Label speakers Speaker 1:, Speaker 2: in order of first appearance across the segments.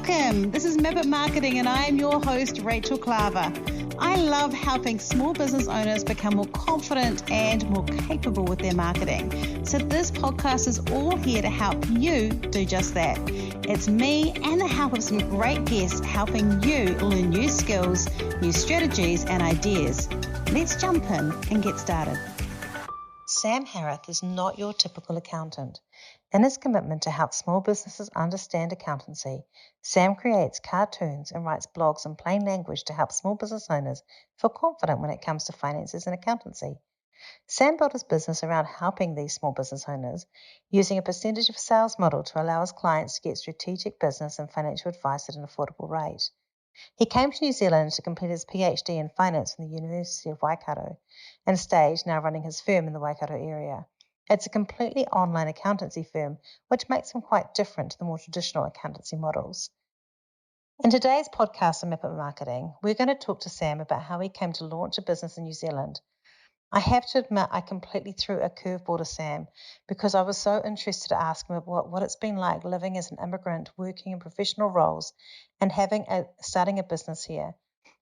Speaker 1: Welcome. This is Map Marketing and I am your host, Rachel Klaver. I love helping small business owners become more confident and more capable with their marketing. So this podcast is all here to help you do just that. It's me and the help of some great guests helping you learn new skills, new strategies and ideas. Let's jump in and get started. Samir Harith is not your typical accountant. In his commitment to help small businesses understand accountancy, Sam creates cartoons and writes blogs in plain language to help small business owners feel confident when it comes to finances and accountancy. Sam built his business around helping these small business owners using a percentage of sales model to allow his clients to get strategic business and financial advice at an affordable rate. He came to New Zealand to complete his PhD in finance from the University of Waikato and stayed, now running his firm in the Waikato area. It's a completely online accountancy firm, which makes him quite different to the more traditional accountancy models. In today's podcast on Map Marketing, we're going to talk to Sam about how he came to launch a business in New Zealand. I have to admit I completely threw a curveball to Sam because I was so interested to ask him about what it's been like living as an immigrant, working in professional roles and starting a business here.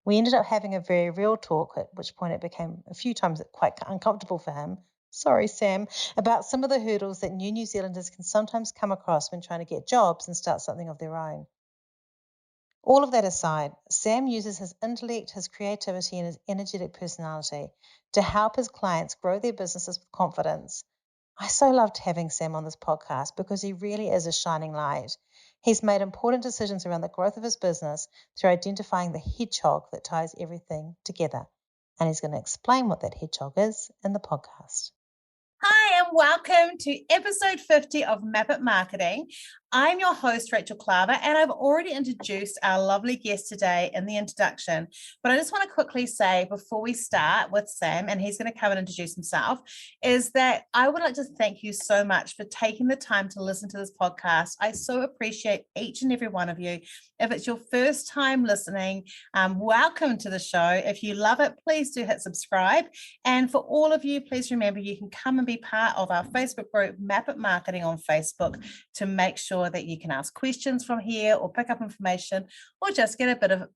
Speaker 1: We ended up having a very real talk, at which point it became a few times quite uncomfortable for him. Sorry, Sam, about some of the hurdles that New Zealanders can sometimes come across when trying to get jobs and start something of their own. All of that aside, Sam uses his intellect, his creativity, and his energetic personality to help his clients grow their businesses with confidence. I so loved having Sam on this podcast because he really is a shining light. He's made important decisions around the growth of his business through identifying the hedgehog that ties everything together. And he's going to explain what that hedgehog is in the podcast. Hi, and welcome to episode 50 of Map It Marketing. I'm your host, Rachel Klaver, and I've already introduced our lovely guest today in the introduction. But I just want to quickly say before we start with Sam, and he's going to come and introduce himself, is that I would like to thank you so much for taking the time to listen to this podcast. I so appreciate each and every one of you. If it's your first time listening, welcome to the show. If you love it, please do hit subscribe. And for all of you, please remember you can come and be part of our Facebook group, Map It Marketing on Facebook, to make sure that you can ask questions from here or pick up information or just get a bit of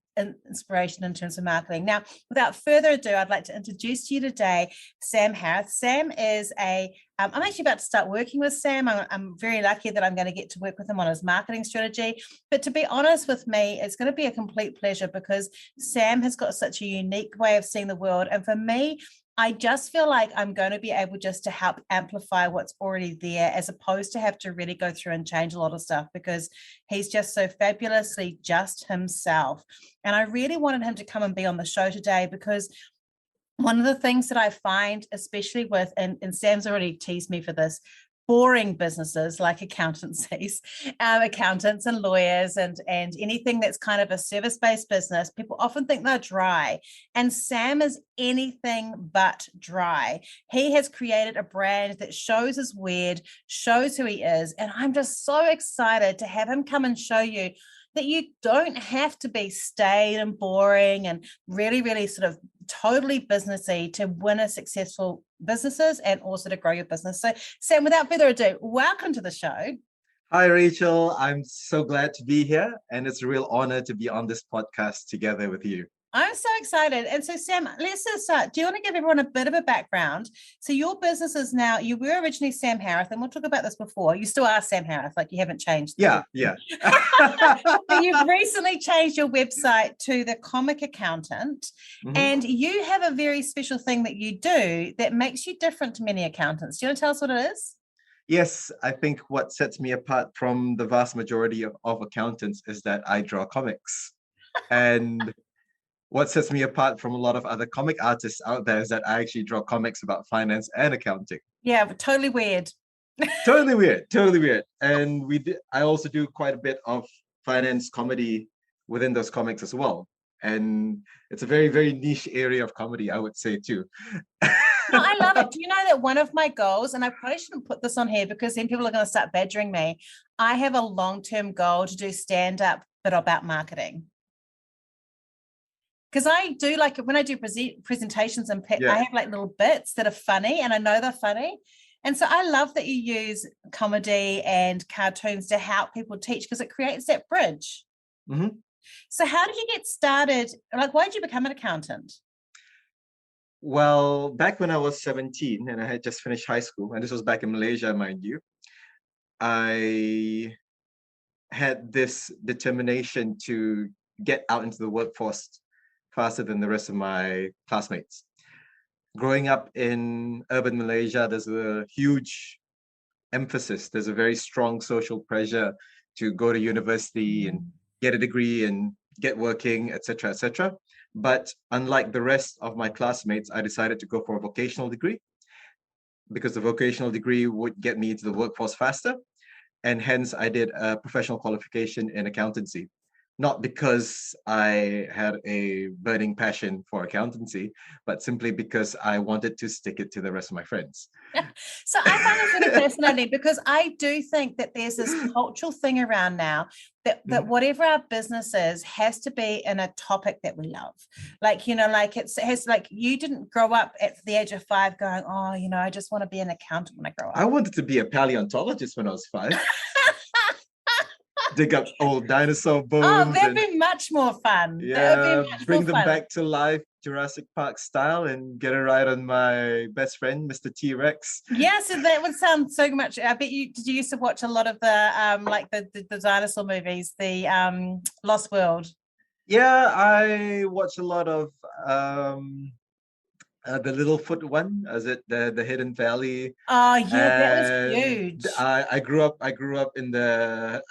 Speaker 1: inspiration in terms of marketing. Now, without further ado, I'd like to introduce to you today Sam Harith. Sam is I'm actually about to start working with Sam. I'm very lucky that I'm going to get to work with him on his marketing strategy. But to be honest with me, it's going to be a complete pleasure because Sam has got such a unique way of seeing the world. And for me, I just feel like I'm going to be able just to help amplify what's already there as opposed to have to really go through and change a lot of stuff because he's just so fabulously just himself. And I really wanted him to come and be on the show today because one of the things that I find, especially with, and Sam's already teased me for this, boring businesses like accountancies, accountants and lawyers and anything that's kind of a service-based business, people often think they're dry. And Sam is anything but dry. He has created a brand that shows his weird, shows who he is. And I'm just so excited to have him come and show you that you don't have to be staid and boring and really, really sort of totally businessy to win a successful businesses and also to grow your business. So Sam, without further ado, welcome to the show.
Speaker 2: Hi, Rachel. I'm so glad to be here. And it's a real honor to be on this podcast together with you.
Speaker 1: I'm so excited. And so Sam, let's just start. Do you want to give everyone a bit of a background? So your business is now, you were originally Sam Harith, and we'll talk about this before. You still are Sam Harith, like you haven't changed.
Speaker 2: Yeah.
Speaker 1: But you've recently changed your website to The Comic Accountant, and you have a very special thing that you do that makes you different to many accountants. Do you want to tell us what it is?
Speaker 2: Yes, I think what sets me apart from the vast majority of accountants is that I draw comics. And what sets me apart from a lot of other comic artists out there is that I actually draw comics about finance and accounting.
Speaker 1: Yeah, but totally weird.
Speaker 2: Totally weird. And I also do quite a bit of finance comedy within those comics as well. And it's a very, very niche area of comedy, I would say too.
Speaker 1: No, I love it. Do you know that one of my goals, and I probably shouldn't put this on here because then people are going to start badgering me. I have a long-term goal to do stand-up, but about marketing. Because I do like it when I do presentations and I have like little bits that are funny and I know they're funny. And so I love that you use comedy and cartoons to help people teach because it creates that bridge.
Speaker 2: Mhm.
Speaker 1: So how did you get started? Like, why did you become an accountant?
Speaker 2: Well, back when I was 17 and I had just finished high school, and this was back in Malaysia, mind you, I had this determination to get out into the workforce faster than the rest of my classmates. Growing up in urban Malaysia, there's a huge emphasis, there's a very strong social pressure to go to university and get a degree and get working, etc., etc. But unlike the rest of my classmates, I decided to go for a vocational degree because the vocational degree would get me into the workforce faster. And hence I did a professional qualification in accountancy. Not because I had a burning passion for accountancy, but simply because I wanted to stick it to the rest of my friends.
Speaker 1: Yeah. So I find this really fascinating because I do think that there's this cultural thing around now that whatever our business is has to be in a topic that we love. Like, you know, like it has, like, you didn't grow up at the age of 5 going, oh, you know, I just want to be an accountant when I grow up.
Speaker 2: I wanted to be a paleontologist when I was 5. Dig up old dinosaur bones.
Speaker 1: Oh, that'd be much more fun.
Speaker 2: Yeah, bring them back to life, Jurassic Park style, and get a ride on my best friend, Mr. T-Rex.
Speaker 1: Yeah, so that would sound so much. I bet you used to watch a lot of the like the dinosaur movies, the Lost World.
Speaker 2: Yeah, I watch a lot of the Littlefoot one, is it the Hidden Valley?
Speaker 1: Oh yeah, that was huge.
Speaker 2: I grew up in the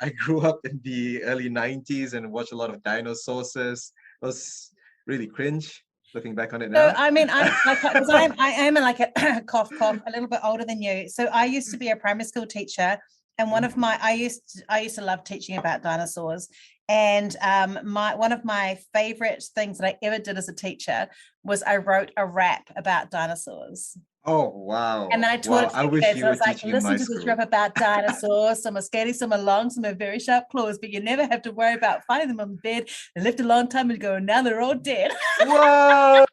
Speaker 2: early 90s and watched a lot of dinosaurs. It was really cringe looking back on it now.
Speaker 1: So I mean, I am like a cough a little bit older than you. So I used to be a primary school teacher, and one of my I used to love teaching about dinosaurs. And one of my favorite things that I ever did as a teacher was I wrote a rap about dinosaurs.
Speaker 2: Oh wow!
Speaker 1: And then I taught
Speaker 2: I wish you
Speaker 1: I
Speaker 2: were
Speaker 1: was like,
Speaker 2: teaching in
Speaker 1: listen
Speaker 2: my
Speaker 1: to
Speaker 2: school.
Speaker 1: this rap about dinosaurs. Some are scaly, some are long, some have very sharp claws, but you never have to worry about finding them on the bed. They lived a long time ago, and now they're all dead.
Speaker 2: Whoa!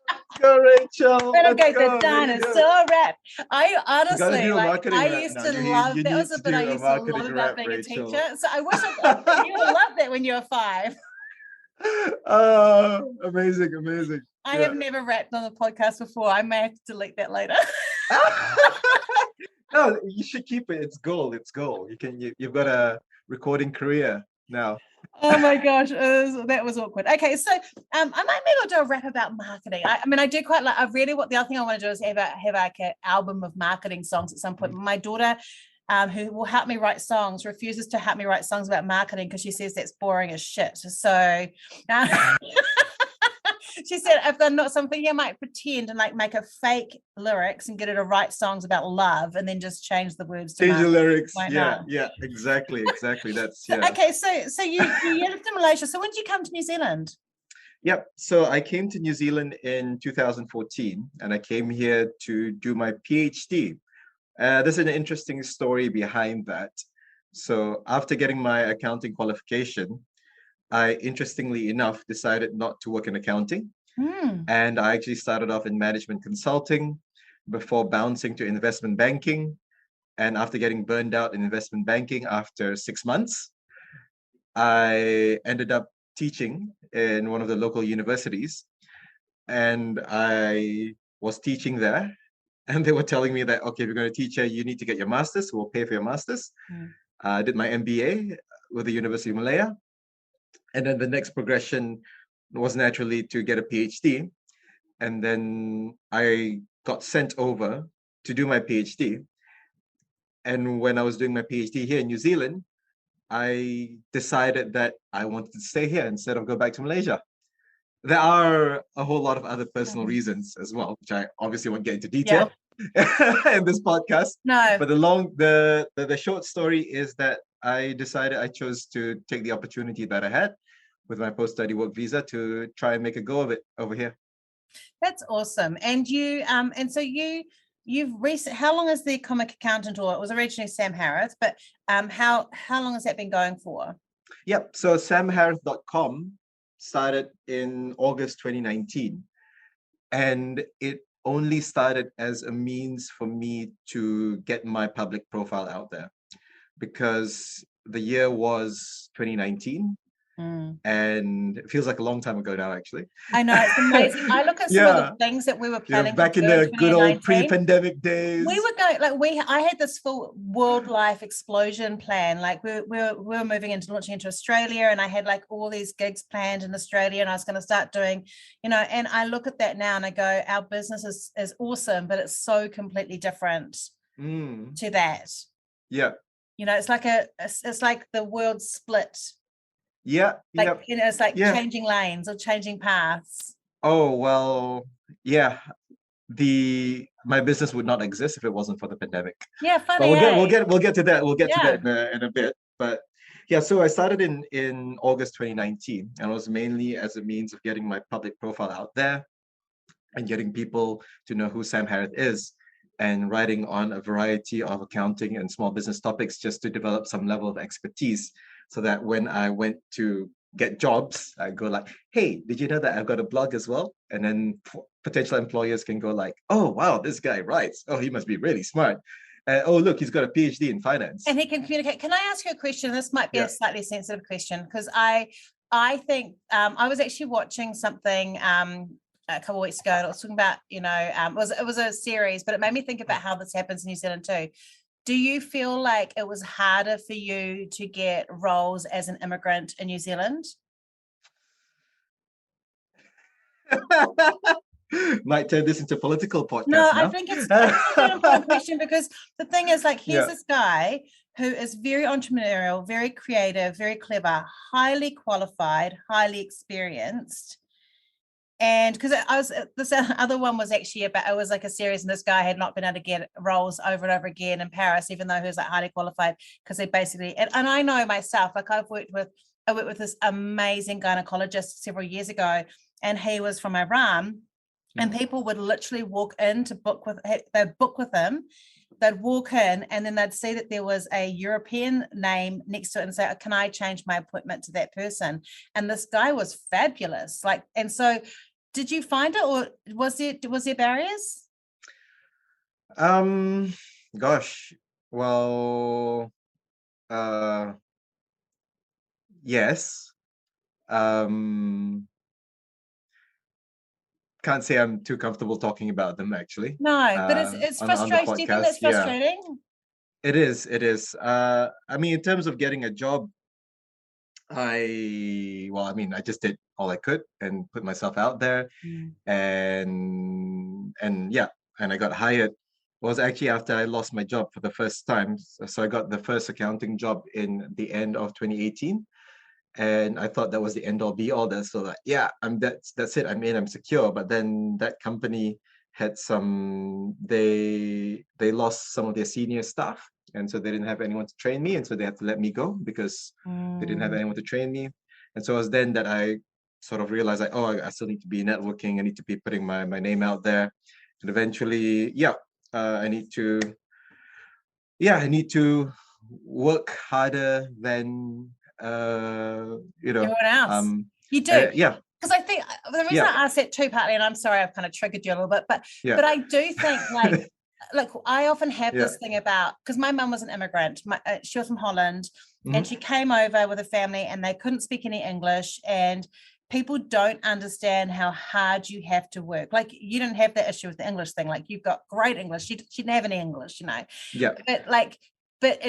Speaker 2: Go Rachel!
Speaker 1: Then I
Speaker 2: Let's
Speaker 1: go
Speaker 2: go.
Speaker 1: the dinosaur rap. I honestly
Speaker 2: do a
Speaker 1: like.
Speaker 2: marketing
Speaker 1: I
Speaker 2: rap
Speaker 1: used
Speaker 2: now.
Speaker 1: to love that. Was a bit I used to love about being
Speaker 2: Rachel.
Speaker 1: a teacher. So I wish you would have loved that when you were 5.
Speaker 2: Oh, amazing.
Speaker 1: I have never rapped on the podcast before. I may have to delete that later.
Speaker 2: No, you should keep it. It's gold. You've got a recording career now.
Speaker 1: Oh my gosh, that was awkward. Okay, so I might maybe do a rap about marketing. I mean, I do quite like. The other thing I want to do is have like an album of marketing songs at some point. My daughter, who will help me write songs, refuses to help me write songs about marketing because she says that's boring as shit. So. She said, I've got something I might pretend and like make a fake lyrics and get her to write songs about love and then just change the words to
Speaker 2: change the lyrics.
Speaker 1: Why
Speaker 2: Yeah,
Speaker 1: not?
Speaker 2: exactly. That's yeah.
Speaker 1: Okay, so you lived in Malaysia. So when did you come to New Zealand?
Speaker 2: Yep. So I came to New Zealand in 2014 and I came here to do my PhD. There's an interesting story behind that. So after getting my accounting qualification, I, interestingly enough, decided not to work in accounting. And I actually started off in management consulting before bouncing to investment banking. And after getting burned out in investment banking after 6 months, I ended up teaching in one of the local universities. And I was teaching there. And they were telling me that, okay, if you're going to teach here, you need to get your master's. We'll pay for your master's. I did my MBA with the University of Malaya. And then the next progression was naturally to get a PhD. And then I got sent over to do my PhD. And when I was doing my PhD here in New Zealand, I decided that I wanted to stay here instead of go back to Malaysia. There are a whole lot of other personal reasons as well, which I obviously won't get into detail in this podcast.
Speaker 1: No.
Speaker 2: But the short story is that I decided I chose to take the opportunity that I had with my post-study work visa to try and make a go of it over here.
Speaker 1: That's awesome. And you how long is the comic accountant, or it was originally Sam Harith, but how long has that been going for?
Speaker 2: Yep. So samharith.com started in August 2019. And it only started as a means for me to get my public profile out there, because the year was 2019. And it feels like a long time ago now, actually.
Speaker 3: I know, it's amazing. I look at some of the things that we were planning
Speaker 2: back
Speaker 3: to do
Speaker 2: in the good old
Speaker 3: 2019.
Speaker 2: pre-pandemic days.
Speaker 3: We were going I had this full world life explosion plan. Like we were moving into launching into Australia, and I had like all these gigs planned in Australia, and I was going to start doing, and I look at that now and I go, our business is awesome, but it's so completely different to that.
Speaker 2: Yeah.
Speaker 3: It's like the world split.
Speaker 2: Yeah.
Speaker 3: Like, it's like changing lanes or changing paths.
Speaker 2: Oh, well, yeah. My business would not exist if it wasn't for the pandemic.
Speaker 3: Yeah, funny.
Speaker 2: But we'll get to that. We'll get to that in a bit. But yeah, so I started in August 2019, and it was mainly as a means of getting my public profile out there and getting people to know who Sam Harith is, and writing on a variety of accounting and small business topics just to develop some level of expertise, so that when I went to get jobs, I go like, hey, did you know that I've got a blog as well? And then potential employers can go like, oh, wow, this guy writes. Oh, he must be really smart. Oh, look, he's got a PhD in finance.
Speaker 3: And he can communicate. Can I ask you a question? This might be a slightly sensitive question, because I think I was actually watching something a couple of weeks ago, and it was talking about, it was a series, but it made me think about how this happens in New Zealand too. Do you feel like it was harder for you to get roles as an immigrant in New Zealand?
Speaker 2: Might turn this into a political podcast.
Speaker 3: No,
Speaker 2: now.
Speaker 3: I think it's an important question, because the thing is, like, here's this guy who is very entrepreneurial, very creative, very clever, highly qualified, highly experienced. And because this other one was actually it was like a series, and this guy had not been able to get roles over and over again in Paris, even though he was like highly qualified, because they basically, and I know myself, like I worked with this amazing gynecologist several years ago, and he was from Iran, and people would literally walk in to they'd book with him. They'd walk in, and then they'd see that there was a European name next to it and say, can I change my appointment to that person? And this guy was fabulous. Like, and so did you find it, or was there barriers?
Speaker 2: Gosh, well, yes. Can't say I'm too comfortable talking about them, actually.
Speaker 3: No, but it's frustrating. Do you think that's frustrating?
Speaker 2: It is. I mean, in terms of getting a job, I just did all I could and put myself out there, and I got hired. It was actually after I lost my job for the first time. So I got the first accounting job in the end of 2018. And I thought that was the end all be all. That's so like, that's it. I'm secure. But then that company had they lost some of their senior staff, and so they didn't have anyone to train me, and so they had to let me go because they didn't have anyone to train me. And so it was then that I sort of realized, like, I still need to be networking. I need to be putting my name out there, and eventually, I need to work harder than everyone else.
Speaker 3: You do, because I think the reason I asked that too, partly, and I'm sorry I've kind of triggered you a little bit, but I do think like look, I often have this thing about, because my mum was an immigrant. She was from Holland, and she came over with a family, and they couldn't speak any English, and people don't understand how hard you have to work. Like, you didn't have that issue with the English thing. Like, you've got great English. She didn't have any English, and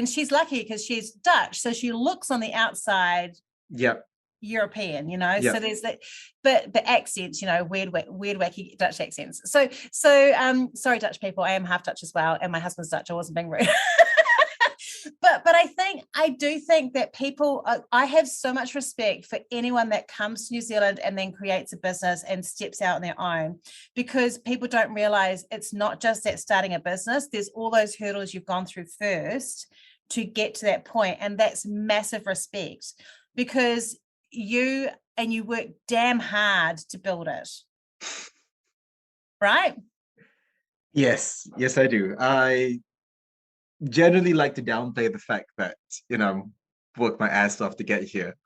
Speaker 3: she's lucky because she's Dutch, so she looks on the outside European, so there's that, but accents, weird wacky Dutch accents. So sorry, Dutch people, I am half Dutch as well, and my husband's Dutch. I wasn't being rude. But I do think that people, I have so much respect for anyone that comes to New Zealand and then creates a business and steps out on their own, because people don't realize it's not just that starting a business. There's all those hurdles you've gone through first to get to that point, and that's massive respect, because you work damn hard to build it, right?
Speaker 2: Yes, I do. I generally like to downplay the fact that work my ass off to get here,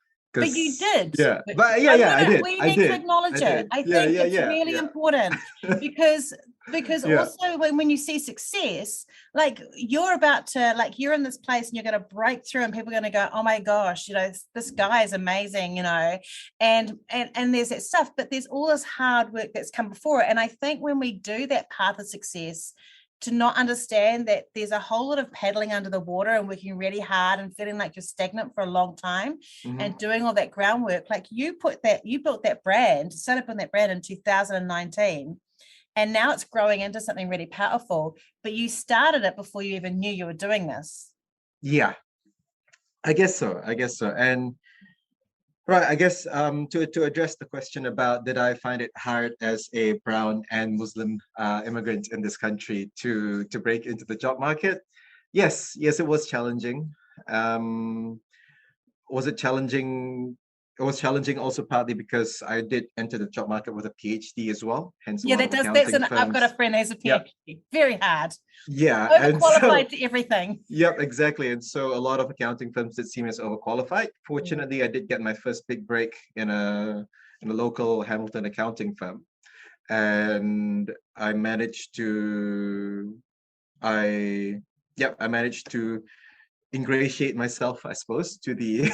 Speaker 3: But you did.
Speaker 2: Yeah, but yeah,
Speaker 3: We need to acknowledge it. I think it's really important because
Speaker 2: Yeah.
Speaker 3: also when you see success, like you're about to, like you're in this place and you're going to break through and people are going to go, oh my gosh, you know, this guy is amazing, you know, and there's that stuff, but there's all this hard work that's come before it. And I think when we do that path of success, to not understand that there's a whole lot of paddling under the water and working really hard and feeling like you're stagnant for a long time and doing all that groundwork. Like you built that brand, set up on that brand in 2019, and now it's growing into something really powerful, but you started it before you even knew you were doing this.
Speaker 2: Yeah, I guess so. And right, I guess to address the question about did I find it hard as a brown and Muslim immigrant in this country to break into the job market? Yes, it was challenging. Was it challenging? It was challenging also partly because I did enter the job market with a PhD as well. Hence, a lot of accounting firms.
Speaker 3: I've got a friend who's a PhD. Very hard.
Speaker 2: Yeah,
Speaker 3: overqualified to everything.
Speaker 2: Yep, exactly. And so a lot of accounting firms did see me as overqualified. Fortunately, I did get my first big break in a local Hamilton accounting firm, and I managed to ingratiate myself, I suppose, to the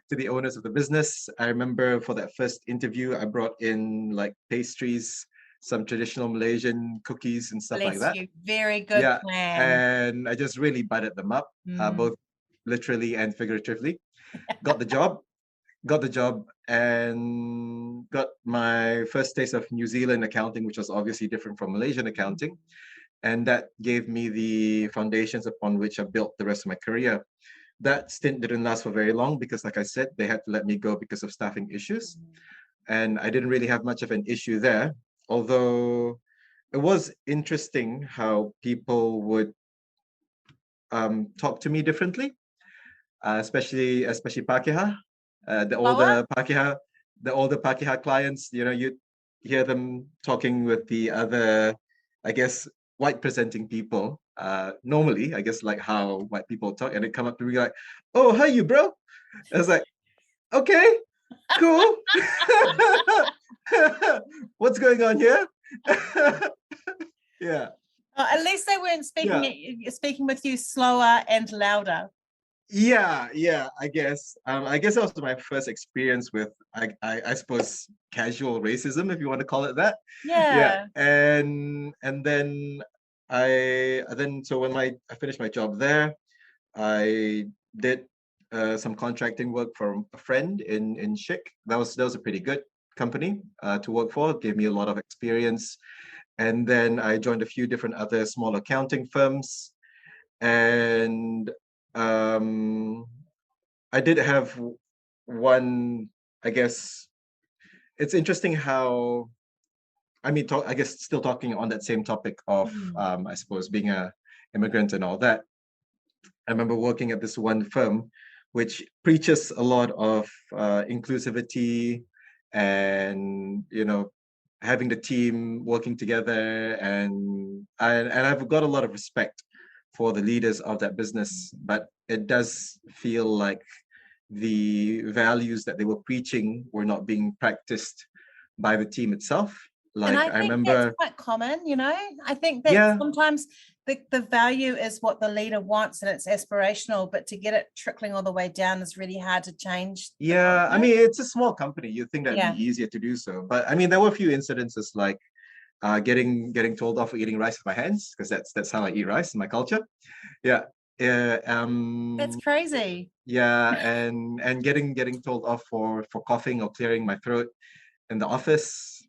Speaker 2: to the owners of the business. I remember for that first interview, I brought in like pastries, some traditional Malaysian cookies and stuff like that.
Speaker 3: Very good plan.
Speaker 2: And I just really butted them up, both literally and figuratively. Got the job, and got my first taste of New Zealand accounting, which was obviously different from Malaysian accounting. And that gave me the foundations upon which I built the rest of my career. That stint didn't last for very long because, like I said, they had to let me go because of staffing issues. And I didn't really have much of an issue there, although it was interesting how people would talk to me differently, especially Pakeha, the older Pakeha clients. You know, you hear them talking with the other, I guess, white presenting people. Normally, I guess, like how white people talk, and they come up to me like, "Oh, hi, you bro." I was like, "Okay, cool. What's going on here?" Yeah.
Speaker 3: At least they weren't speaking with you slower and louder.
Speaker 2: Yeah, I guess. I guess that was my first experience with, I suppose, casual racism, if you want to call it that.
Speaker 3: Yeah.
Speaker 2: And then so when I finished my job there, I did some contracting work for a friend in Chic. That was a pretty good company to work for. It gave me a lot of experience. And then I joined a few different other small accounting firms. And I did have one, I guess, it's interesting how, I guess still talking on that same topic of, I suppose, being a immigrant and all that. I remember working at this one firm, which preaches a lot of inclusivity and, you know, having the team working together. And I've got a lot of respect for the leaders of that business, but it does feel like the values that they were preaching were not being practiced by the team itself. Like,
Speaker 3: and I remember that's quite common, you know. I think that sometimes the value is what the leader wants and it's aspirational, but to get it trickling all the way down is really hard to change.
Speaker 2: Yeah, I mean, it's a small company. You'd think that'd be easier to do so. But I mean, there were a few incidences like getting told off for eating rice with my hands, because that's how I eat rice in my culture. Yeah.
Speaker 3: That's crazy.
Speaker 2: Yeah, and getting told off for coughing or clearing my throat in the office.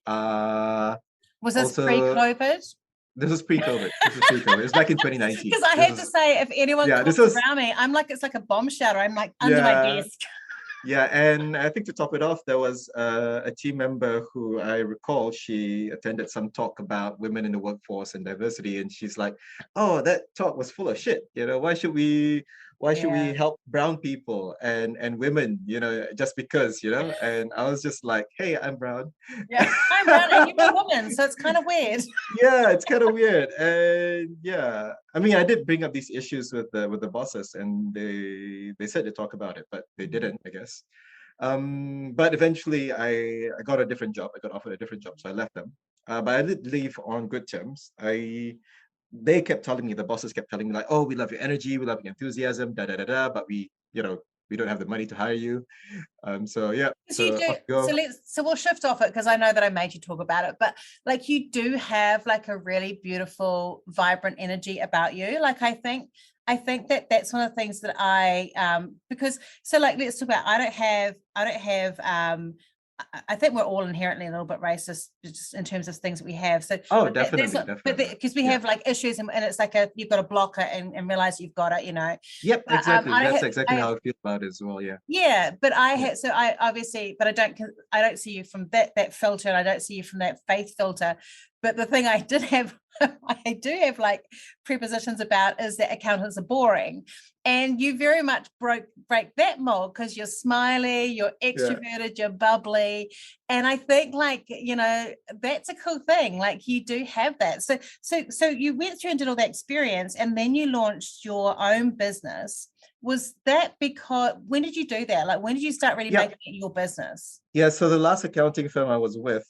Speaker 3: Was this pre-COVID?
Speaker 2: This was pre-COVID. It was back in 2019.
Speaker 3: Because I have to say, if anyone comes around me, I'm like, it's like a bomb shelter. I'm like under my desk.
Speaker 2: Yeah, and I think to top it off, there was a team member who I recall, she attended some talk about women in the workforce and diversity, and she's like, "Oh, that talk was full of shit. You know, why should we Why should we help brown people and women, just because, And I was just like, hey, I'm brown.
Speaker 3: Yeah, I'm brown and you're a woman, so it's kind of weird.
Speaker 2: Yeah, it's kind of weird. And yeah, I mean, I did bring up these issues with the bosses, and they said to talk about it, but they didn't, I guess. But eventually I got a different job. I got offered a different job, so I left them. But I did leave on good terms. They kept telling me, the bosses kept telling me like, oh, we love your energy, we love your enthusiasm, da da da da, but we don't have the money to hire you. So yeah,
Speaker 3: you do. So we'll shift off it, because I know that I made you talk about it, but like you do have like a really beautiful, vibrant energy about you. Like I think that that's one of the things that because so like let's talk about I think we're all inherently a little bit racist just in terms of things that we have. So
Speaker 2: definitely.
Speaker 3: But because we have like issues and it's like you've got to block it and realize you've got it,
Speaker 2: Yep, but, exactly. That's exactly how I feel about it as well. Yeah.
Speaker 3: Yeah, but I obviously, but I don't see you from that filter, and I don't see you from that faith filter. But the thing I do have like prepositions about is that accountants are boring. And you very much break that mold, because you're smiley, you're extroverted, you're bubbly. And I think like, that's a cool thing. Like you do have that. So you went through and did all that experience, and then you launched your own business. Was that because, when did you do that? Like when did you start really making it your business?
Speaker 2: Yeah, so the last accounting firm I was with,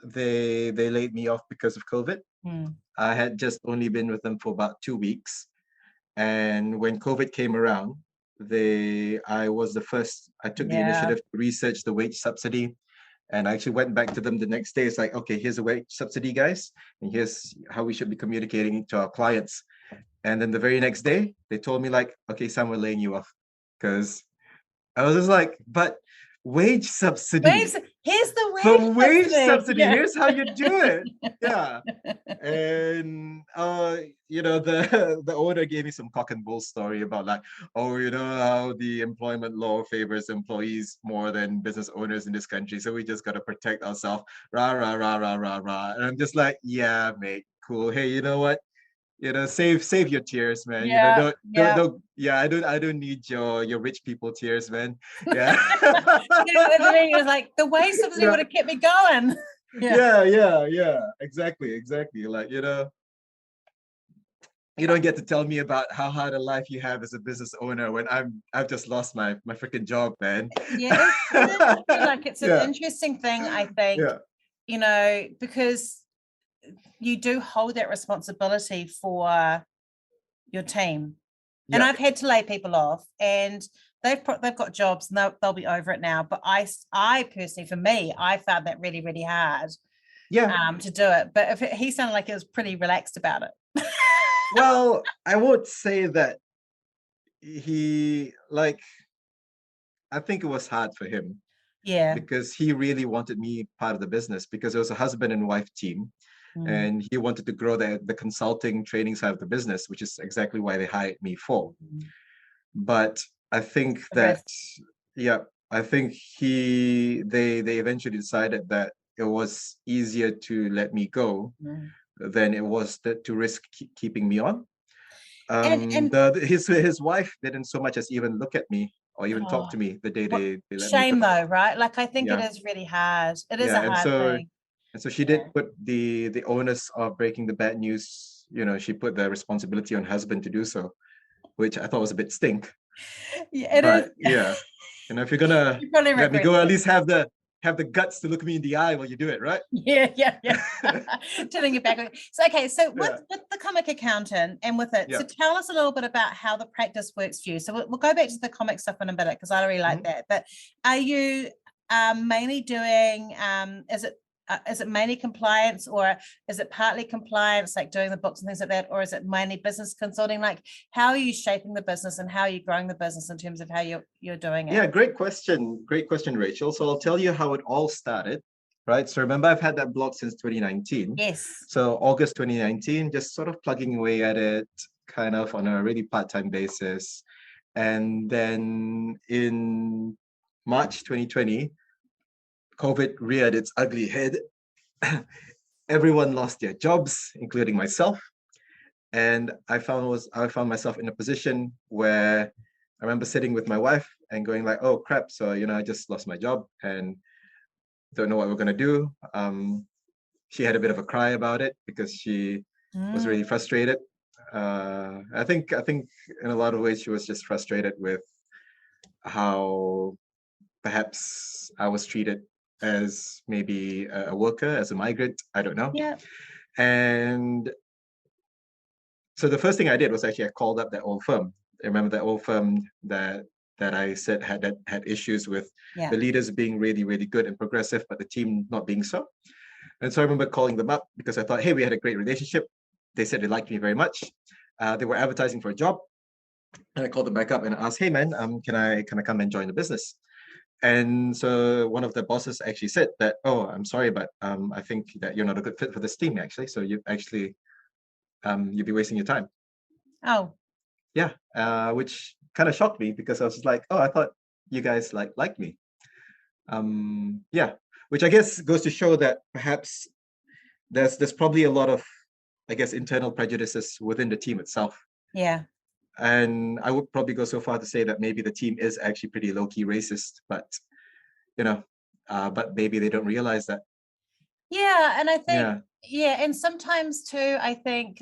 Speaker 2: they laid me off because of COVID. I had just only been with them for about 2 weeks. And when COVID came around, I was the first. I took the initiative to research the wage subsidy, and I actually went back to them the next day. It's like, okay, here's a wage subsidy, guys, and here's how we should be communicating to our clients. And then the very next day, they told me like, okay, Sam, we're laying you off, because I was just like, but wage subsidy.
Speaker 3: Here's the
Speaker 2: wage subsidy. Yeah. Here's how you do it. Yeah. And the owner gave me some cock and bull story about like, oh, how the employment law favors employees more than business owners in this country, so we just got to protect ourselves. Rah rah rah rah rah rah. And I'm just like, yeah, mate, cool. Hey, you know what? Save your tears, man. Don't. I don't need your rich people tears, man. Yeah.
Speaker 3: It was like the wage subsidy would have kept me going.
Speaker 2: Yeah. Exactly. Like, you don't get to tell me about how hard a life you have as a business owner when I've just lost my freaking job, man.
Speaker 3: Yeah, it's an interesting thing, I think. Because you do hold that responsibility for your team. And I've had to lay people off, and they've got jobs and they'll be over it now. But I personally, for me, I found that really, really hard to do it. But he sounded like he was pretty relaxed about it.
Speaker 2: Well, I would say that I think it was hard for him.
Speaker 3: Yeah.
Speaker 2: Because he really wanted me part of the business, because it was a husband and wife team. And he wanted to grow the consulting training side of the business, which is exactly why they hired me for. But I think they eventually decided that it was easier to let me go than it was to risk keeping me on. His wife didn't so much as even look at me or even talk to me the day they let me go.
Speaker 3: Shame though, right? Like I think it is really hard. It is a hard thing.
Speaker 2: And so she did put the onus of breaking the bad news, she put the responsibility on husband to do so, which I thought was a bit stink.
Speaker 3: Yeah, it is.
Speaker 2: Yeah. If you're gonna let me go, at least have the guts to look me in the eye while you do it, right?
Speaker 3: Yeah. Telling you back. So with the comic accountant and with it, so tell us a little bit about how the practice works for you. So we'll go back to the comic stuff in a minute, because I really like that. But are you mainly doing is it mainly compliance, or is it partly compliance, like doing the books and things like that, or is it mainly business consulting? Like, how are you shaping the business and how are you growing the business in terms of how you're doing it?
Speaker 2: Yeah, great question, Rachel. So I'll tell you how it all started, right? So remember, I've had that blog since 2019.
Speaker 3: Yes.
Speaker 2: So August 2019, just sort of plugging away at it, kind of on a really part-time basis. And then in March 2020, COVID reared its ugly head. Everyone lost their jobs, including myself. And I found myself in a position where I remember sitting with my wife and going like, oh crap, so I just lost my job and don't know what we're gonna do. She had a bit of a cry about it because she was really frustrated. I think in a lot of ways she was just frustrated with how perhaps I was treated as maybe a worker, as a migrant. I don't know.
Speaker 3: Yeah.
Speaker 2: And so the first thing I did was actually I called up that old firm. I remember that old firm that I said had issues with the leaders being really, really good and progressive, but the team not being so. And so I remember calling them up because I thought, hey, we had a great relationship. They said they liked me very much. They were advertising for a job. And I called them back up and asked, hey man, can I come and join the business? And so one of the bosses actually said that, oh, I'm sorry, but I think that you're not a good fit for this team actually. So you actually you'd be wasting your time.
Speaker 3: Oh.
Speaker 2: Yeah, which kind of shocked me because I was just like, oh, I thought you guys liked me. Yeah, which I guess goes to show that perhaps there's probably a lot of, I guess, internal prejudices within the team itself.
Speaker 3: Yeah.
Speaker 2: And I would probably go so far to say that maybe the team is actually pretty low-key racist, but but maybe they don't realize that.
Speaker 3: Yeah, and I think and sometimes too, I think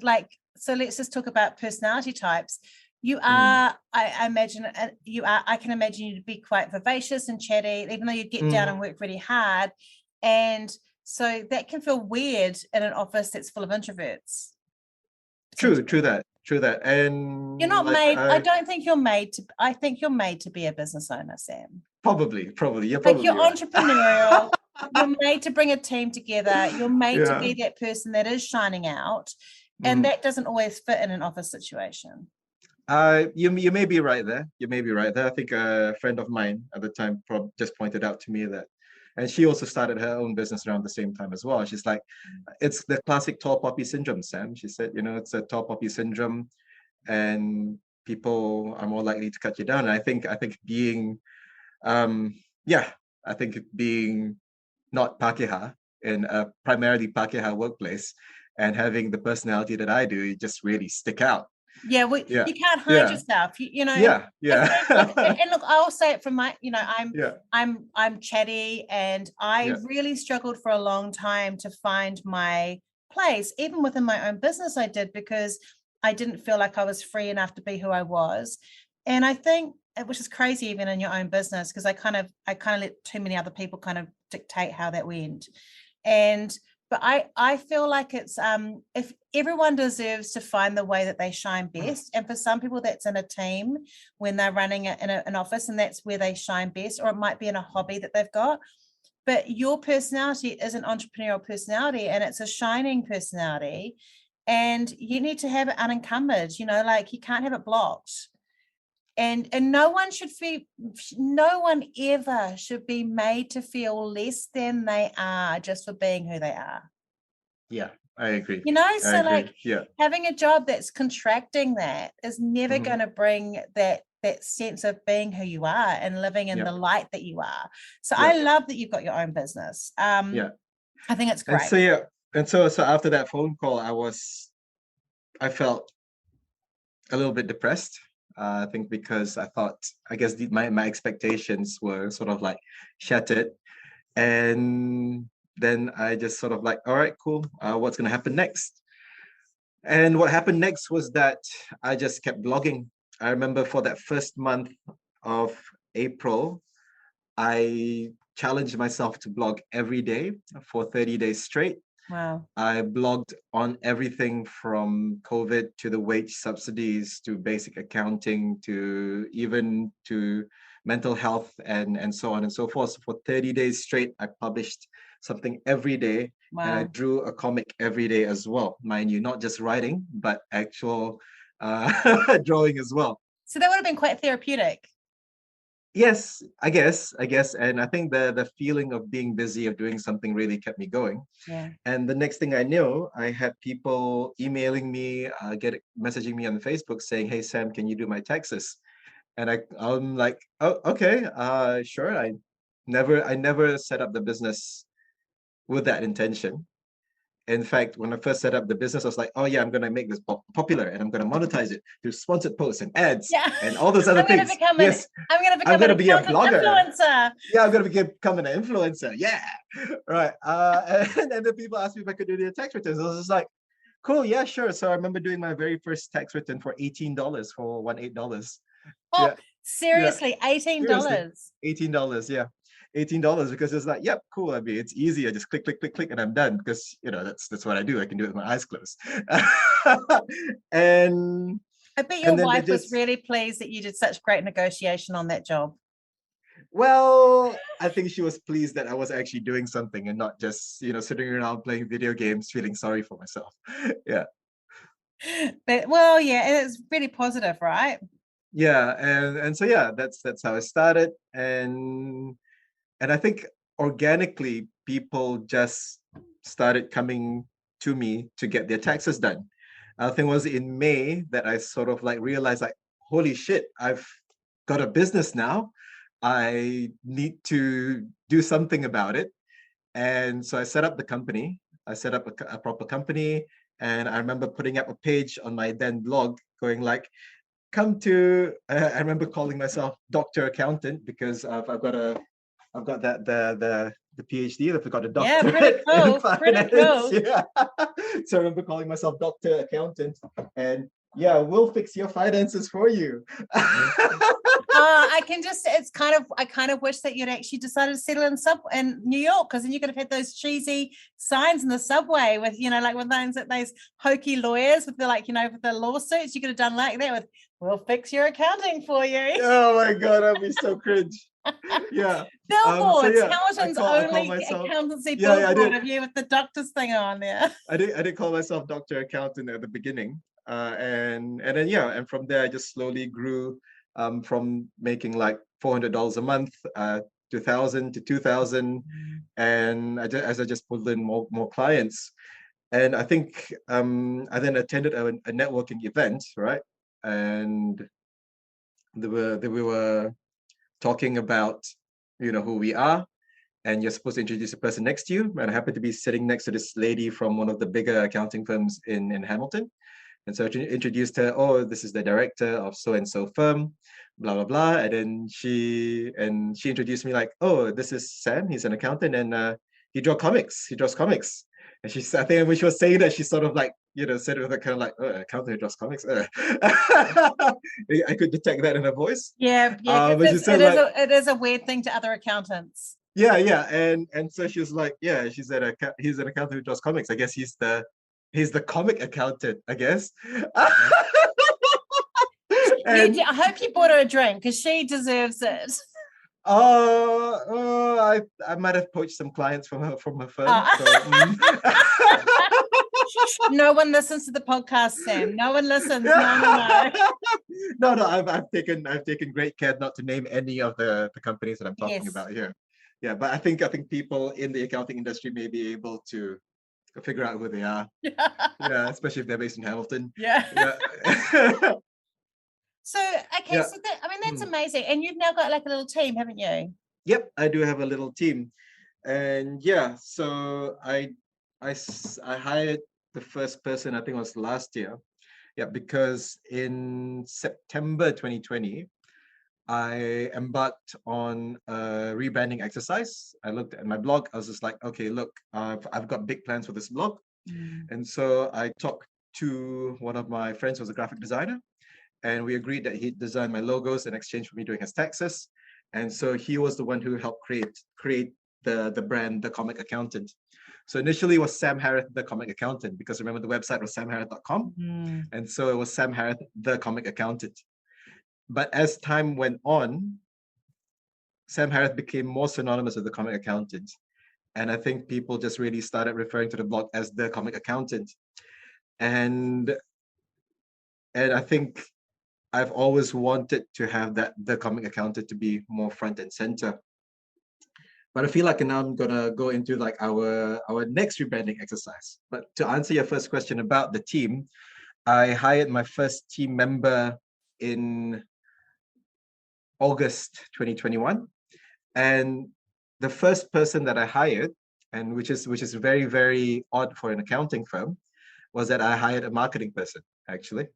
Speaker 3: so let's just talk about personality types. You are, I imagine, I can imagine you to be quite vivacious and chatty, even though you get down and work really hard. And so that can feel weird in an office that's full of introverts.
Speaker 2: True that. And
Speaker 3: you're not made, I don't think you're made to, I think you're made to be a business owner, Sam.
Speaker 2: Probably. You're probably
Speaker 3: you're
Speaker 2: right.
Speaker 3: entrepreneurial. You're made to bring a team together. You're made to be that person that is shining out. And that doesn't always fit in an office situation.
Speaker 2: You may be right there. I think a friend of mine at the time just pointed out to me that, and she also started her own business around the same time as well. She's like, it's the classic tall poppy syndrome, Sam. She said, it's a tall poppy syndrome, and people are more likely to cut you down. And I think being, I think being not Pakeha in a primarily Pakeha workplace and having the personality that I do, you just really stick out.
Speaker 3: Yeah, you can't hide yourself. And look, I'll say it from my, I'm chatty, and I really struggled for a long time to find my place, even within my own business. I did, because I didn't feel like I was free enough to be who I was. And I think, which is crazy, even in your own business, because I kind of let too many other people kind of dictate how that went. But I feel like it's if everyone deserves to find the way that they shine best, and for some people that's in a team when they're running in an office, and that's where they shine best, or it might be in a hobby that they've got. But your personality is an entrepreneurial personality, and it's a shining personality, and you need to have it unencumbered. You can't have it blocked. And no one ever should be made to feel less than they are just for being who they are.
Speaker 2: Yeah, I agree.
Speaker 3: Having a job that's contracting that is never going to bring that sense of being who you are and living in the light that you are. So I love that you've got your own business. I think it's great.
Speaker 2: And so after that phone call, I felt a little bit depressed. I think because I guess my expectations were sort of like shattered. And then I just sort of like, all right, cool. What's going to happen next? And what happened next was that I just kept blogging. I remember for that first month of April, I challenged myself to blog every day for 30 days straight.
Speaker 3: Wow.
Speaker 2: I blogged on everything from COVID to the wage subsidies to basic accounting to even to mental health and so on and so forth. So for 30 days straight, I published something every day. Wow. And I drew a comic every day as well. Mind you, not just writing, but actual drawing as well.
Speaker 3: So that would have been quite therapeutic.
Speaker 2: Yes, I guess. And I think the feeling of being busy, of doing something, really kept me going.
Speaker 3: Yeah.
Speaker 2: And the next thing I knew, I had people emailing me, messaging me on Facebook saying, hey, Sam, can you do my taxes? And I'm like, oh, okay, sure. I never set up the business with that intention. In fact, when I first set up the business, I was like, oh yeah, I'm going to make this popular and I'm going to monetize it through sponsored posts and ads and all those other things. Yes,
Speaker 3: I'm going to become
Speaker 2: I'm going to
Speaker 3: an
Speaker 2: be a
Speaker 3: accountant
Speaker 2: blogger.
Speaker 3: influencer.
Speaker 2: Yeah, I'm going to become an influencer. Yeah, right. And then people asked me if I could do their tax returns. I was just like, cool, yeah, sure. So I remember doing my very first tax return for $18 for $18.
Speaker 3: Oh,
Speaker 2: Yeah.
Speaker 3: seriously, $18.
Speaker 2: Seriously, $18, yeah. $18 because it's like, yep, cool. I mean, it's easy. I just click, click, click, click, and I'm done because that's what I do. I can do it with my eyes closed. and
Speaker 3: I bet your wife was really pleased that you did such great negotiation on that job.
Speaker 2: Well, I think she was pleased that I was actually doing something and not just, sitting around playing video games, feeling sorry for myself. Yeah.
Speaker 3: But well, yeah, it's really positive, right?
Speaker 2: Yeah, and so yeah, that's how I started, and I think organically people just started coming to me to get their taxes done. I think it was in May that I sort of like realized like, holy shit, I've got a business now. I need to do something about it. And so I set up the company. I set up a proper company. And I remember putting up a page on my then blog going like, come to, I remember calling myself Dr. Accountant because I've got that the PhD. I forgot a doctorate in finance. Yeah. So I remember calling myself Dr. Accountant, and yeah, we'll fix your finances for you.
Speaker 3: I kind of wish that you'd actually decided to settle in New York, because then you could have had those cheesy signs in the subway with, like with those hokey lawyers with with the lawsuits. You could have done like that with, we'll fix your accounting for you.
Speaker 2: Oh my God, that'd be so cringe. Yeah.
Speaker 3: Billboards, Hamilton's only accountancy billboard of you with the doctor's thing on there.
Speaker 2: I did call myself Dr. Accountant at the beginning. And then from there I just slowly grew from making like $400 a month, 2,000 to 2,000, and as I just pulled in more clients. And I think I then attended a networking event, right? And we were talking about who we are, and you're supposed to introduce the person next to you. And I happened to be sitting next to this lady from one of the bigger accounting firms in Hamilton. And so I introduced her, oh, this is the director of so-and-so firm, blah, blah, blah. And then she introduced me like, oh, this is Sam. He's an accountant and he draws comics. And I think when she was saying that, she sort of like, said it with a kind of like, oh, accountant who draws comics. I could detect that in her voice.
Speaker 3: Yeah. It is a weird thing to other accountants.
Speaker 2: Yeah. And so she was like, yeah, she said he's an accountant who draws comics. I guess he's the comic accountant, I guess.
Speaker 3: I hope you bought her a drink because she deserves it.
Speaker 2: I might have poached some clients from her firm.
Speaker 3: No one listens to the podcast, Sam. No one listens. No.
Speaker 2: No. I've taken great care not to name any of the companies that I'm talking about here. Yeah, but I think people in the accounting industry may be able to figure out who they are. Yeah, especially if they're based in Hamilton.
Speaker 3: Yeah. So that's amazing. And you've now got like a little team, haven't you?
Speaker 2: Yep, I do have a little team. And yeah, so I hired the first person, I think it was last year. Yeah, because in September 2020, I embarked on a rebranding exercise. I looked at my blog. I was just like, okay, look, I've got big plans for this blog. And so I talked to one of my friends who was a graphic designer, and we agreed that he'd design my logos in exchange for me doing his taxes. And so he was the one who helped create the brand, The Comic Accountant. So initially it was Sam Harith, The Comic Accountant, because remember the website was samharith.com. And so it was Sam Harith, The Comic Accountant. But as time went on, Sam Harith became more synonymous with The Comic Accountant. And I think people just really started referring to the blog as The Comic Accountant. And I think I've always wanted to have The Comic Accountant to be more front and center. But I feel like now I'm gonna go into like our next rebranding exercise. But to answer your first question about the team, I hired my first team member in August 2021. And the first person that I hired and which is very, very odd for an accounting firm, was that I hired a marketing person, actually.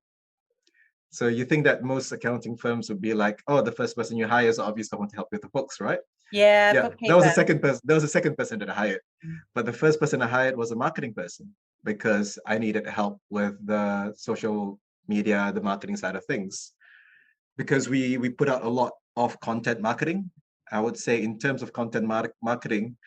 Speaker 2: So you think that most accounting firms would be like, oh, the first person you hire is obviously someone to help with the books, right?
Speaker 3: Yeah,
Speaker 2: Yeah,
Speaker 3: bookkeeper.
Speaker 2: that was the second person. That was the second person that I hired. But the first person I hired was a marketing person because I needed help with the social media, the marketing side of things. Because we put out a lot of content marketing. I would say in terms of content marketing,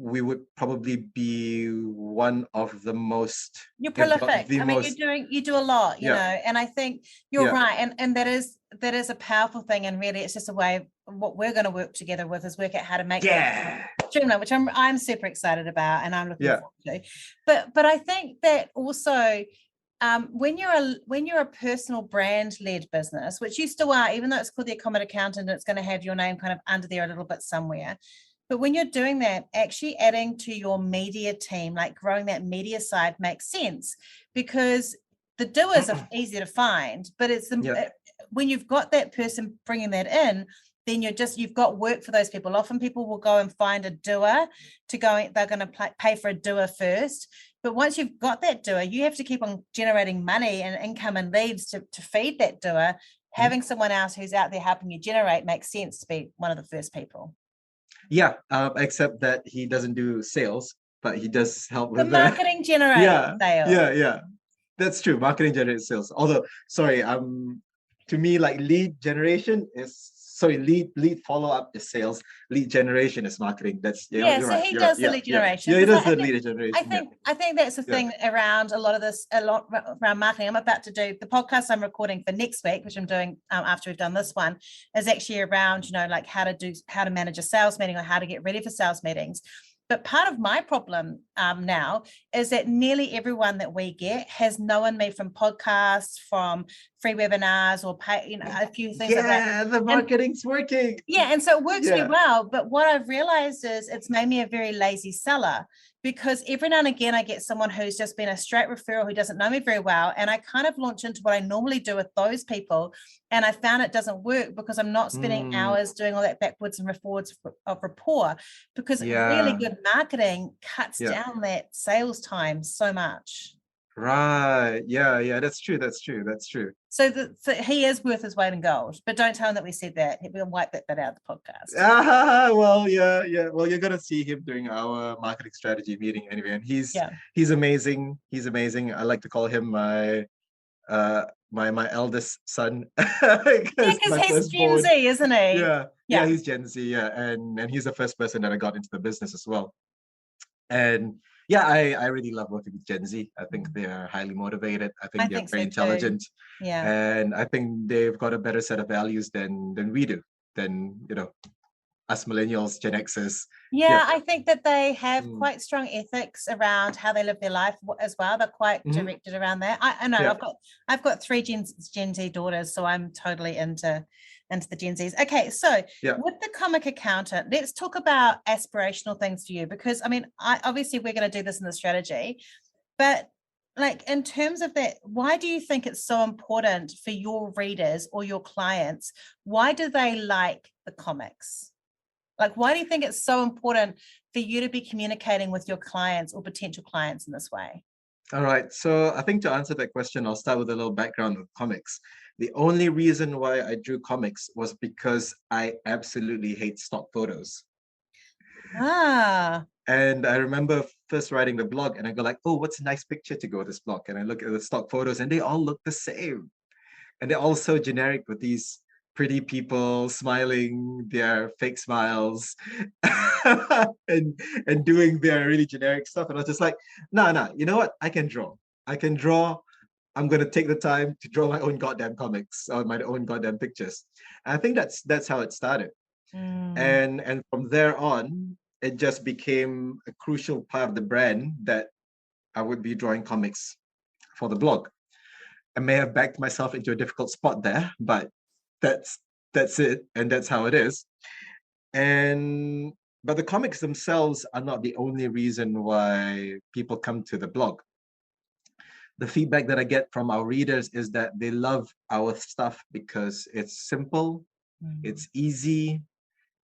Speaker 2: we would probably be one of the most,
Speaker 3: You're
Speaker 2: if not
Speaker 3: prolific.
Speaker 2: the
Speaker 3: I mean,
Speaker 2: most.
Speaker 3: you do a lot, you
Speaker 2: Yeah.
Speaker 3: know, and I think you're
Speaker 2: Yeah.
Speaker 3: right. And that is a powerful thing. And really it's just a way, what we're going to work together with is work out how to make that streamline, which I'm super excited about and I'm looking forward to. But I think that also when you're a personal brand led business, which you still are, even though it's called the Accountant, it's going to have your name kind of under there a little bit somewhere. But when you're doing that, actually adding to your media team, like growing that media side makes sense, because the doers are easy to find, but it's when you've got that person bringing that in, then you've got work for those people. Often people will go and find a doer they're going to pay for a doer first. But once you've got that doer, you have to keep on generating money and income and leads to feed that doer. Having someone else who's out there helping you generate makes sense to be one of the first people.
Speaker 2: Yeah, except that he doesn't do sales, but he does help with
Speaker 3: the marketing generates sales.
Speaker 2: Yeah. That's true. Marketing generates sales. Although, sorry, to me, like lead follow-up is sales. Lead generation is marketing. That's
Speaker 3: so
Speaker 2: right.
Speaker 3: He does the lead generation.
Speaker 2: Yeah, he does the lead generation.
Speaker 3: I think that's the thing around a lot around marketing. I'm about to do the podcast I'm recording for next week, which I'm doing after we've done this one, is actually around, like how to manage a sales meeting or how to get ready for sales meetings. But part of my problem now is that nearly everyone that we get has known me from podcasts, from free webinars, or a few things like that.
Speaker 2: Yeah, the marketing's working.
Speaker 3: Yeah, and so it works really well. But what I've realized is it's made me a very lazy seller, because every now and again I get someone who's just been a straight referral who doesn't know me very well, and I kind of launch into what I normally do with those people, and I found it doesn't work because I'm not spending hours doing all that backwards and forwards of rapport, because really good marketing cuts down that sales time so much.
Speaker 2: Right. Yeah, that's true.
Speaker 3: So he is worth his weight in gold, but don't tell him that we said that. We'll wipe that out of the podcast.
Speaker 2: Well, yeah. Well, you're gonna see him during our marketing strategy meeting anyway, and he's amazing. He's amazing. I like to call him my eldest son.
Speaker 3: Because he's Gen Z, isn't he?
Speaker 2: Yeah, he's Gen Z. Yeah, and he's the first person that I got into the business as well. And yeah, I really love working with Gen Z. I think they're highly motivated. I think they're very intelligent.
Speaker 3: Yeah.
Speaker 2: And I think they've got a better set of values than we do, than us millennials, Gen Xers.
Speaker 3: Yeah, I think that they have quite strong ethics around how they live their life as well. They're quite directed around that. I know I've got 3 Gen Z daughters, so I'm totally into the Gen Zs. Okay, so with the comic accountant, let's talk about aspirational things for you, because I mean, obviously we're going to do this in the strategy, but like in terms of that, why do you think it's so important for your readers or your clients? Why do they like the comics? Like, why do you think it's so important for you to be communicating with your clients or potential clients in this way?
Speaker 2: All right. So I think to answer that question, I'll start with a little background of comics. The only reason why I drew comics was because I absolutely hate stock photos. And I remember first writing the blog and I go like, oh, what's a nice picture to go with this blog? And I look at the stock photos and they all look the same. And they're all so generic with these pretty people smiling their fake smiles and doing their really generic stuff. And I was just like, no, you know what? I can draw. I'm going to take the time to draw my own goddamn comics or my own goddamn pictures. And I think that's how it started. And from there on, it just became a crucial part of the brand that I would be drawing comics for the blog. I may have backed myself into a difficult spot there, but that's it, and that's how it is. But the comics themselves are not the only reason why people come to the blog. The feedback that I get from our readers is that they love our stuff because it's simple, it's easy,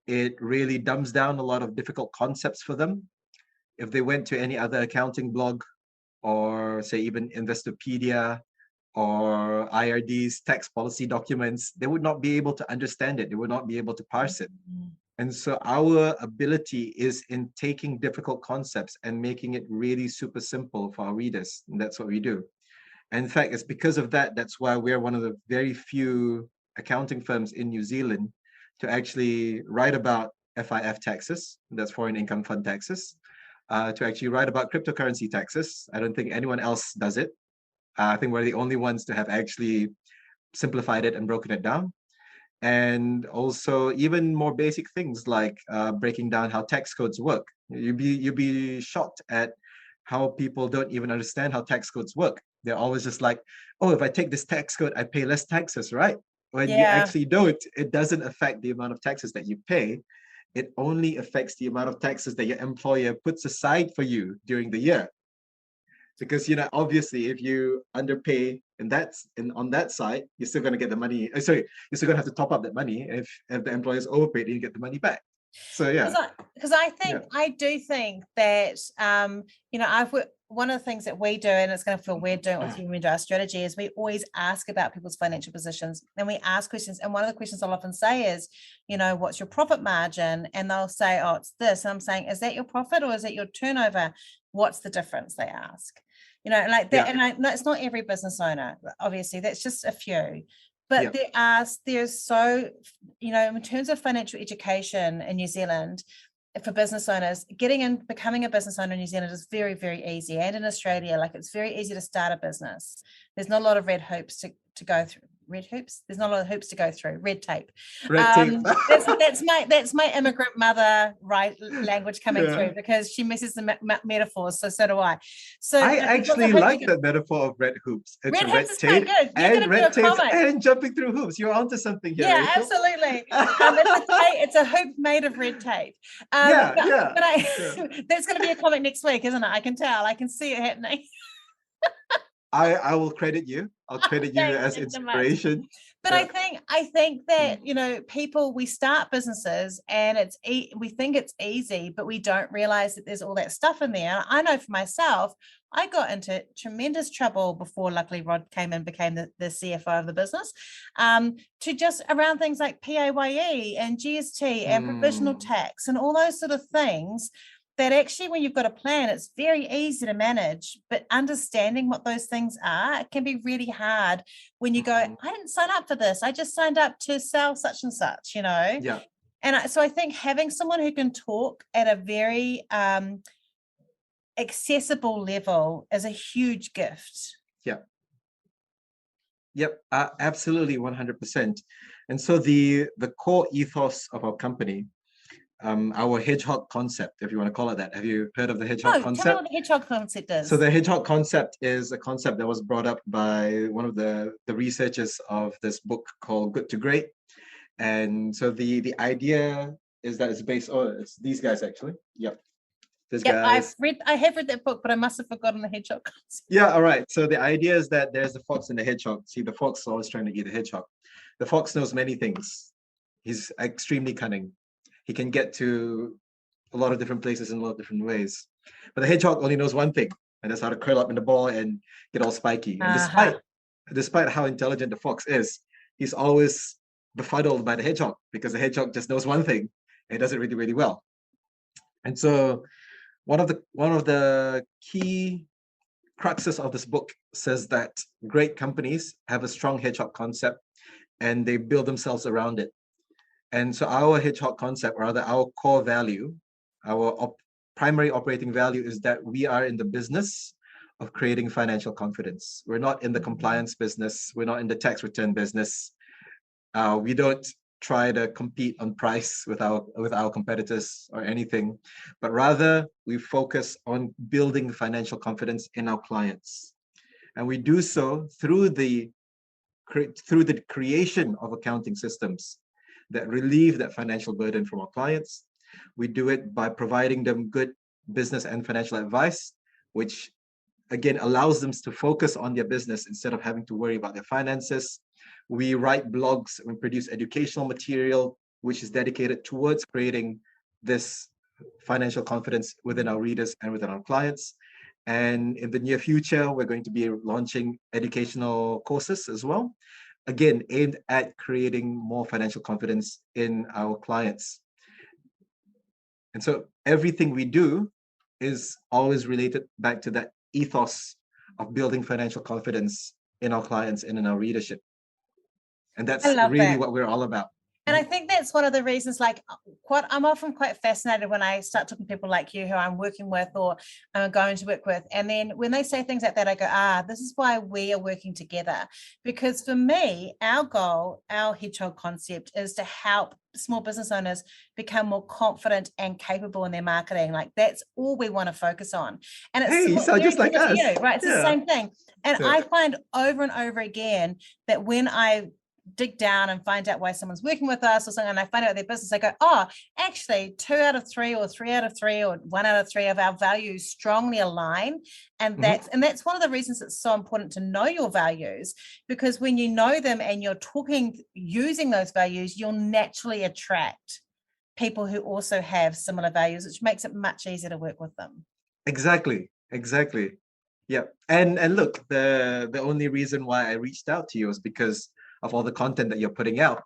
Speaker 2: it really dumbs down a lot of difficult concepts for them. if they went to any other accounting blog, or say even Investopedia or IRD's tax policy documents, they would not be able to understand it. They would not be able to parse it. And so our ability is in taking difficult concepts and making it really super simple for our readers. And that's what we do. And in fact, it's because of that, that's why we're one of the very few accounting firms in New Zealand to actually write about FIF taxes, that's foreign income fund taxes, to actually write about cryptocurrency taxes. I don't think anyone else does it. I think we're the only ones to have actually simplified it and broken it down. And also even more basic things like breaking down how tax codes work. You'd be shocked at how people don't even understand how tax codes work. They're always just like, oh, if I take this tax code, I pay less taxes, right? When you actually don't, it doesn't affect the amount of taxes that you pay. It only affects the amount of taxes that your employer puts aside for you during the year. Because, you know, obviously, if you underpay on that side, you're still going to get the money. Sorry, you're still going to have to top up that money. If the employer's overpaid, you get the money back. So yeah,
Speaker 3: because I do think that you know, one of the things that we do, and it's going to feel weird doing it with you when we do our strategy, is we always ask about people's financial positions, and we ask questions. And one of the questions I'll often say is, you know, what's your profit margin? And they'll say, oh, it's this. And I'm saying, is that your profit or is it your turnover? What's the difference? They ask, you know, like that. And no, it's not every business owner, obviously, that's just a few. But there's so, you know, in terms of financial education in New Zealand, for business owners, becoming a business owner in New Zealand is very, very easy. And in Australia, like, it's very easy to start a business. There's not a lot of red hoops to go through. Red hoops? There's not a lot of hoops to go through. Red tape. That's my immigrant mother language coming through, because she misses the metaphors. So do I. So
Speaker 2: I actually like the metaphor of red hoops. It's red tape and red tape and jumping through hoops. You're onto something here.
Speaker 3: Yeah,
Speaker 2: Rachel.
Speaker 3: Absolutely. It's a hoop made of red tape. But there's going to be a comic next week, isn't it? I can tell. I can see it happening.
Speaker 2: I will credit you. I'll credit you as inspiration.
Speaker 3: So but I think that, you know, we start businesses and we think it's easy, but we don't realize that there's all that stuff in there. I know for myself, I got into tremendous trouble before, luckily, Rod came and became the CFO of the business, to just around things like PAYE and GST and provisional tax and all those sort of things. That actually, when you've got a plan, it's very easy to manage, but understanding what those things are, it can be really hard when you go, I didn't sign up for this. I just signed up to sell such and such, you know?
Speaker 2: Yeah.
Speaker 3: And so I think having someone who can talk at a very accessible level is a huge gift.
Speaker 2: Yeah. Yep, absolutely, 100%. And so the core ethos of our company, our Hedgehog concept, if you want to call it that. Have you heard of the Hedgehog concept?
Speaker 3: Tell me what the Hedgehog concept is.
Speaker 2: So the Hedgehog concept is a concept that was brought up by one of the researchers of this book called Good to Great. And so the idea is that it's based on, it's these guys actually. Yep.
Speaker 3: I have read that book, but I must have forgotten the hedgehog concept.
Speaker 2: Yeah, all right. So the idea is that there's the fox and the hedgehog. See, the fox is always trying to eat the hedgehog. The fox knows many things. He's extremely cunning. He can get to a lot of different places in a lot of different ways. But the hedgehog only knows one thing, and that's how to curl up in the ball and get all spiky. And despite how intelligent the fox is, he's always befuddled by the hedgehog, because the hedgehog just knows one thing and does it really, really well. And so one of the key cruxes of this book says that great companies have a strong hedgehog concept and they build themselves around it. And so our hedgehog concept, or rather our core value, our primary operating value, is that we are in the business of creating financial confidence. We're not in the compliance business. We're not in the tax return business. We don't try to compete on price with our competitors or anything, but rather we focus on building financial confidence in our clients. And we do so through the creation of accounting systems that relieve that financial burden from our clients. We do it by providing them good business and financial advice, which again allows them to focus on their business instead of having to worry about their finances. We write blogs, we produce educational material, which is dedicated towards creating this financial confidence within our readers and within our clients. And in the near future, we're going to be launching educational courses as well, again, aimed at creating more financial confidence in our clients. And so everything we do is always related back to that ethos of building financial confidence in our clients and in our readership. And that's really what we're all about.
Speaker 3: And I think that's one of the reasons, like, I'm often quite fascinated when I start talking to people like you who I'm working with or I'm going to work with. And then when they say things like that, I go, this is why we are working together. Because for me, our goal, our Hedgehog concept is to help small business owners become more confident and capable in their marketing. Like, that's all we want to focus on. And it's
Speaker 2: you sound just like us.
Speaker 3: You, right? It's the same thing. And I find over and over again that when I dig down and find out why someone's working with us or something, and I find out their business, I go, actually 2 out of 3 or 3 out of 3 or 1 out of 3 of our values strongly align. And that's one of the reasons it's so important to know your values, because when you know them and you're using those values, you'll naturally attract people who also have similar values, which makes it much easier to work with them.
Speaker 2: Exactly. Yeah. And look, the only reason why I reached out to you is because of all the content that you're putting out.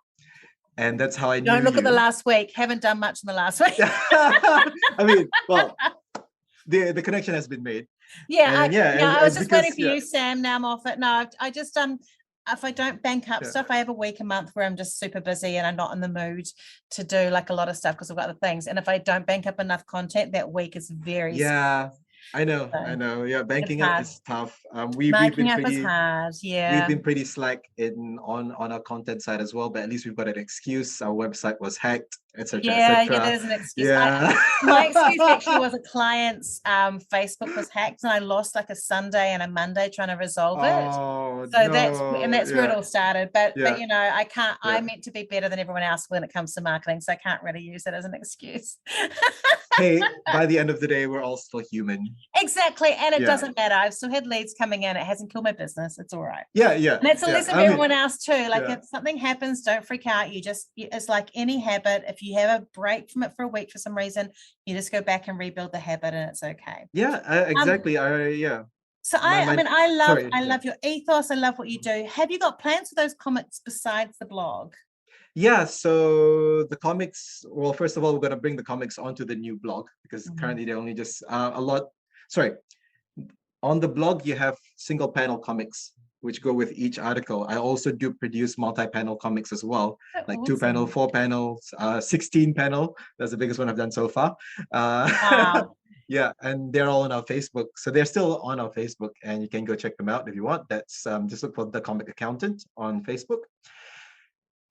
Speaker 2: And that's how I knew.
Speaker 3: Don't look at the last week. Haven't done much in the last week.
Speaker 2: I mean, well, the connection has been made.
Speaker 3: I was just waiting for you, Sam. Now I'm off it. No, I just if I don't bank up stuff, I have a week, a month where I'm just super busy and I'm not in the mood to do like a lot of stuff because I've got other things. And if I don't bank up enough content, that week is very
Speaker 2: I know. Yeah, banking up is tough.
Speaker 3: We've been pretty hard. Yeah,
Speaker 2: we've been pretty slack on our content side as well. But at least we've got an excuse. Our website was hacked, etc.
Speaker 3: Yeah, there's an excuse. Yeah. My excuse actually was a client's Facebook was hacked, and I lost like a Sunday and a Monday trying to resolve it. So that's where it all started. But you know, I can't. I'm meant to be better than everyone else when it comes to marketing, so I can't really use it as an excuse.
Speaker 2: Hey, by the end of the day, we're all still human.
Speaker 3: Exactly. And it doesn't matter. I've still had leads coming in. It hasn't killed my business. It's all right.
Speaker 2: Yeah.
Speaker 3: And it's a lesson for everyone else too. Like if something happens, don't freak out. It's like any habit. If you have a break from it for a week for some reason, you just go back and rebuild the habit and it's okay.
Speaker 2: Yeah, exactly.
Speaker 3: So I love your ethos. I love what you do. Have you got plans for those comics besides the blog?
Speaker 2: Yeah, so the comics, well, first of all, we're going to bring the comics onto the new blog because currently they're only just on the blog, you have single panel comics, which go with each article. I also do produce multi-panel comics as well, like 2-panel, 4-panels, 16-panel. That's the biggest one I've done so far.
Speaker 3: Wow.
Speaker 2: Yeah, and they're all on our Facebook. So they're still on our Facebook and you can go check them out if you want. That's just look for The Comic Accountant on Facebook.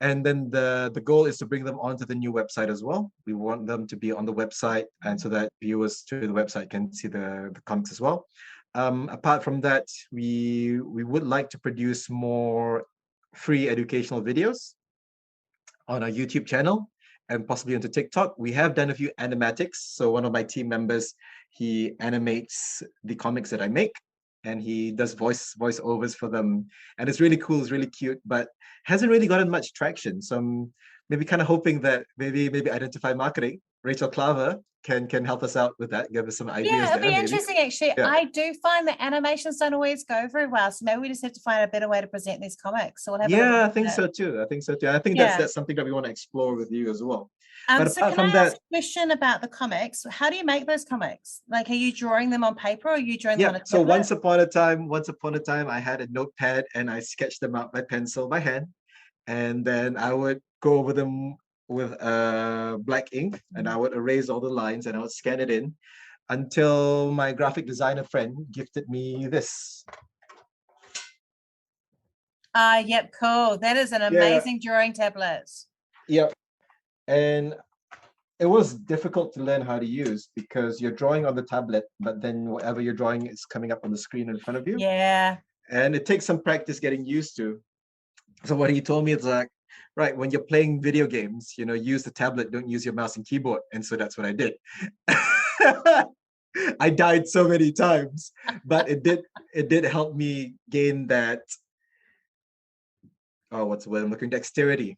Speaker 2: And then the goal is to bring them onto the new website as well. We want them to be on the website and so that viewers to the website can see the comics as well. Apart from that, we would like to produce more free educational videos on our YouTube channel and possibly onto TikTok. We have done a few animatics. So one of my team members, he animates the comics that I make. And he does voiceovers for them, and it's really cool. It's really cute, but hasn't really gotten much traction. So I'm maybe kind of hoping that maybe Identify Marketing, Rachel Klaver, can help us out with that. Give us some ideas.
Speaker 3: Yeah, it'll be interesting actually. Yeah. I do find that animations don't always go very well, so maybe we just have to find a better way to present these comics. So we'll have
Speaker 2: I think so too. I think that's something that we want to explore with you as well. But
Speaker 3: so can I ask a question about the comics? How do you make those comics? Like, are you drawing them on paper or are you drawing them on a tablet?
Speaker 2: So once upon a time, I had a notepad and I sketched them out by pencil by hand. And then I would go over them with black ink and I would erase all the lines and I would scan it in until my graphic designer friend gifted me this.
Speaker 3: Yep, cool. That is an amazing drawing tablet.
Speaker 2: Yep. And it was difficult to learn how to use because you're drawing on the tablet, but then whatever you're drawing is coming up on the screen in front of you.
Speaker 3: Yeah.
Speaker 2: And it takes some practice getting used to. So what he told me is like, right, when you're playing video games, use the tablet, don't use your mouse and keyboard. And so that's what I did. I died so many times, but it did help me gain that, what's the word I'm looking, dexterity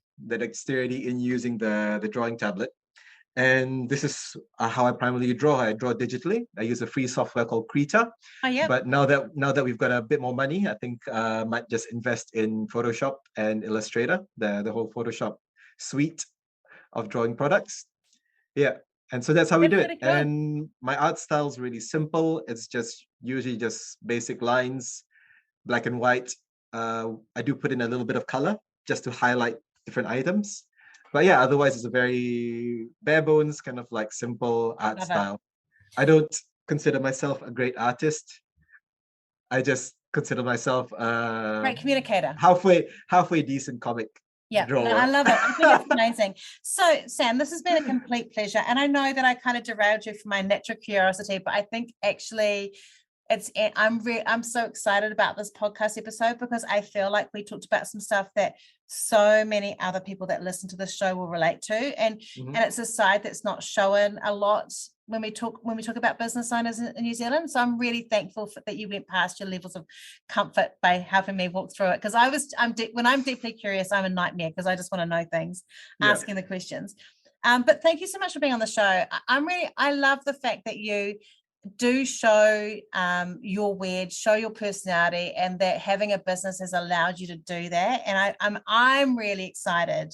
Speaker 2: in using the drawing tablet. And this is how I primarily draw. I draw digitally. I use a free software called Krita.
Speaker 3: Oh, yeah.
Speaker 2: But now that we've got a bit more money, I think I might just invest in Photoshop and Illustrator, the whole Photoshop suite of drawing products. Yeah. And so that's how we do it.
Speaker 3: Cool.
Speaker 2: And my art style is really simple. It's just usually just basic lines, black and white. I do put in a little bit of color just to highlight different items. But yeah, otherwise it's a very bare bones kind of like simple art style. I don't consider myself a great artist. I just consider myself a
Speaker 3: great communicator.
Speaker 2: Halfway decent comic.
Speaker 3: Yeah, no, I love it. I think it's amazing. So, Sam, this has been a complete pleasure. And I know that I kind of derailed you from my natural curiosity, but I think actually I'm so excited about this podcast episode because I feel like we talked about some stuff that so many other people that listen to this show will relate to. And it's a side that's not shown a lot when we talk about business owners in New Zealand. So I'm really thankful that you went past your levels of comfort by helping me walk through it. Because when I'm deeply curious, I'm a nightmare because I just want to know things, asking the questions. But thank you so much for being on the show. I love the fact that you do show your weird, show your personality, and that having a business has allowed you to do that. And I'm really excited.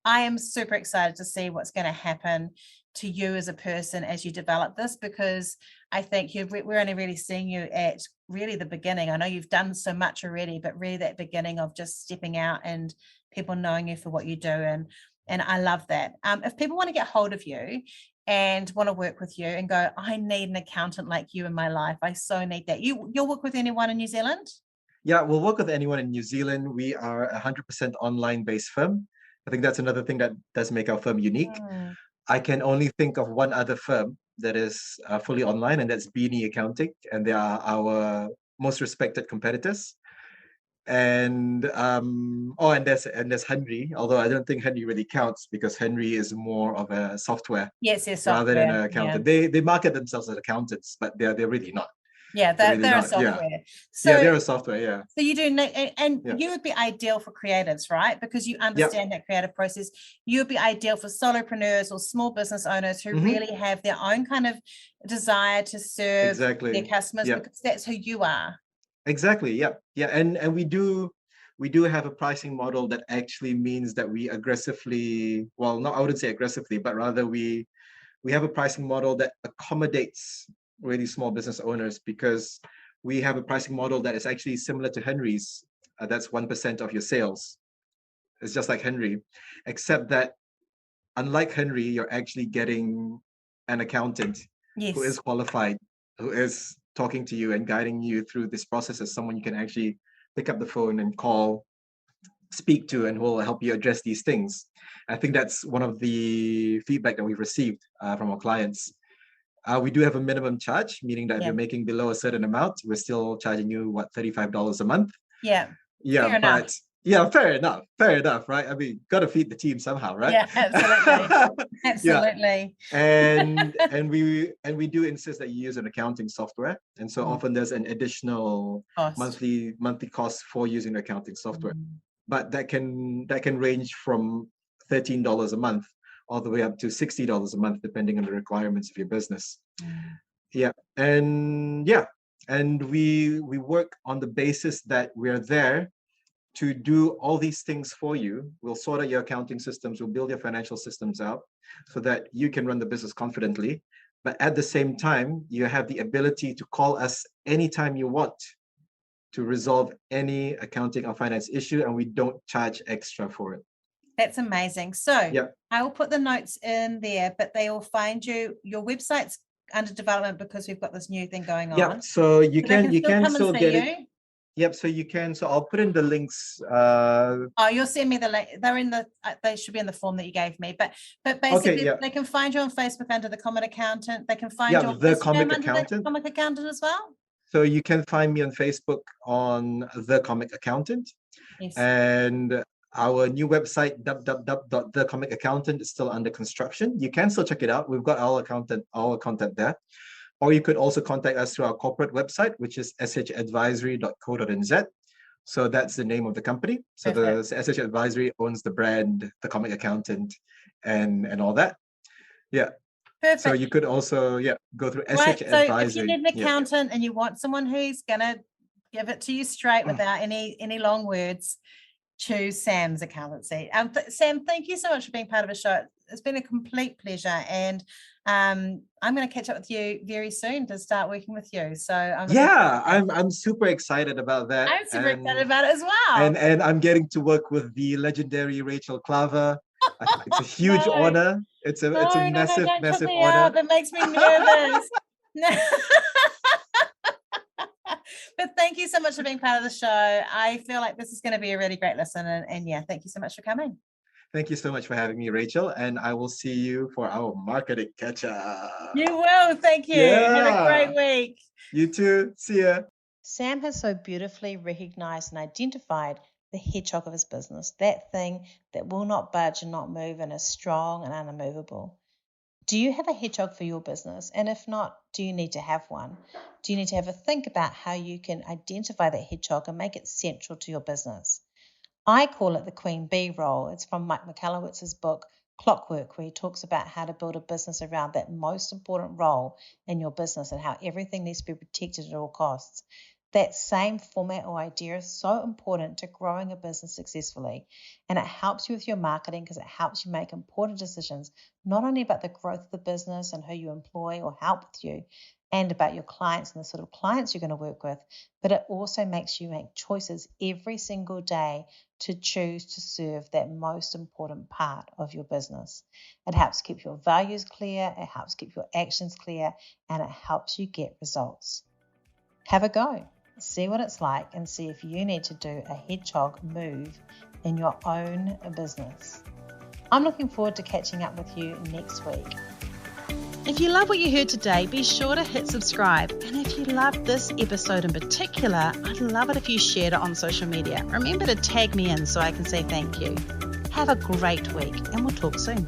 Speaker 3: I am super excited to see what's going to happen to you as a person as you develop this, because I think we're only really seeing you at really the beginning. I know you've done so much already, but really that beginning of just stepping out and people knowing you for what you do. And I love that. If people want to get hold of you and want to work with you and go, I need an accountant like you in my life, I so need that. You'll work with anyone in New Zealand?
Speaker 2: Yeah, we'll work with anyone in New Zealand. We are a 100% online-based firm. I think that's another thing that does make our firm unique. I can only think of one other firm that is fully online, and that's Beanie Accounting, and they are our most respected competitors. And and there's Henry, although I don't think Henry really counts because Henry is more of a software, rather than an accountant.
Speaker 3: Yeah.
Speaker 2: They market themselves as accountants, but they're really not.
Speaker 3: Yeah, they're a software.
Speaker 2: Yeah. So they're a software. Yeah.
Speaker 3: So you do, and you would be ideal for creatives, right? Because you understand that creative process. You would be ideal for solopreneurs or small business owners who really have their own kind of desire to serve their customers, because that's who you are.
Speaker 2: Exactly. Yeah. Yeah. And we do have a pricing model that actually means that we aggressively, well, not I wouldn't say aggressively, but rather we have a pricing model that accommodates really small business owners, because we have a pricing model that is actually similar to Henry's. That's 1% of your sales. It's just like Henry, except that unlike Henry, you're actually getting an accountant who is qualified, who is talking to you and guiding you through this process as someone you can actually pick up the phone and call, speak to, and who will help you address these things. I think that's one of the feedback that we've received from our clients. We do have a minimum charge, meaning that if you're making below a certain amount, we're still charging you $35 a month.
Speaker 3: Yeah.
Speaker 2: Fair enough, right? I mean, got to feed the team somehow, right?
Speaker 3: Yeah, absolutely.
Speaker 2: And we do insist that you use an accounting software, and so often there's an additional monthly cost for using the accounting software, but that can range from $13 a month all the way up to $60 a month, depending on the requirements of your business. And we work on the basis that we're there to do all these things for you. We'll sort out your accounting systems, we'll build your financial systems out so that you can run the business confidently. But at the same time, you have the ability to call us anytime you want to resolve any accounting or finance issue, and we don't charge extra for it.
Speaker 3: That's amazing. So I will put the notes in there, but they will find you. Your website's under development because we've got this new thing going on.
Speaker 2: Yeah, so you can still get it. Yep, so you can. So I'll put in the links.
Speaker 3: You'll send me the link. They should be in the form that you gave me. But basically, they can find you on Facebook under the Comic Accountant. They can find you on
Speaker 2: the
Speaker 3: Comic Accountant. Comic Accountant as well.
Speaker 2: So you can find me on Facebook on the Comic Accountant. Yes. And our new website, www.thecomicaccountant, is still under construction. You can still check it out. We've got our content there. Or you could also contact us through our corporate website, which is shadvisory.co.nz. So that's the name of the company. So the SH Advisory owns the brand, the Comic Accountant, and all that. Yeah.
Speaker 3: Perfect.
Speaker 2: So you could also, go through
Speaker 3: Right.
Speaker 2: SH
Speaker 3: So
Speaker 2: Advisory.
Speaker 3: if you need an accountant and you want someone who's gonna give it to you straight without any long words, choose Sam's accountancy. Sam, thank you so much for being part of the show. It's been a complete pleasure, and I'm going to catch up with you very soon to start working with you. So
Speaker 2: I'm super excited about that.
Speaker 3: I'm super excited about it as well.
Speaker 2: And I'm getting to work with the legendary Rachel Klaver. I think it's a huge honor. It's a massive honor.
Speaker 3: That makes me nervous. But thank you so much for being part of the show. I feel like this is going to be a really great listen. And thank you so much for coming.
Speaker 2: Thank you so much for having me, Rachel. And I will see you for our marketing catch-up.
Speaker 3: You will. Thank you. Have a great week.
Speaker 2: You too. See ya.
Speaker 1: Sam has so beautifully recognized and identified the hedgehog of his business, that thing that will not budge and not move and is strong and unmovable. Do you have a hedgehog for your business? And if not, do you need to have one? Do you need to have a think about how you can identify that hedgehog and make it central to your business? I call it the queen bee role. It's from Mike Michalowicz's book, Clockwork, where he talks about how to build a business around that most important role in your business and how everything needs to be protected at all costs. That same format or idea is so important to growing a business successfully, and it helps you with your marketing because it helps you make important decisions, not only about the growth of the business and who you employ or help with you, and about your clients and the sort of clients you're going to work with, but it also makes you make choices every single day to choose to serve that most important part of your business. It helps keep your values clear, it helps keep your actions clear, and it helps you get results. Have a go. See what it's like and see if you need to do a hedgehog move in your own business. I'm looking forward to catching up with you next week. If you love what you heard today, be sure to hit subscribe. And if you loved this episode in particular, I'd love it if you shared it on social media. Remember to tag me in so I can say thank you. Have a great week and we'll talk soon.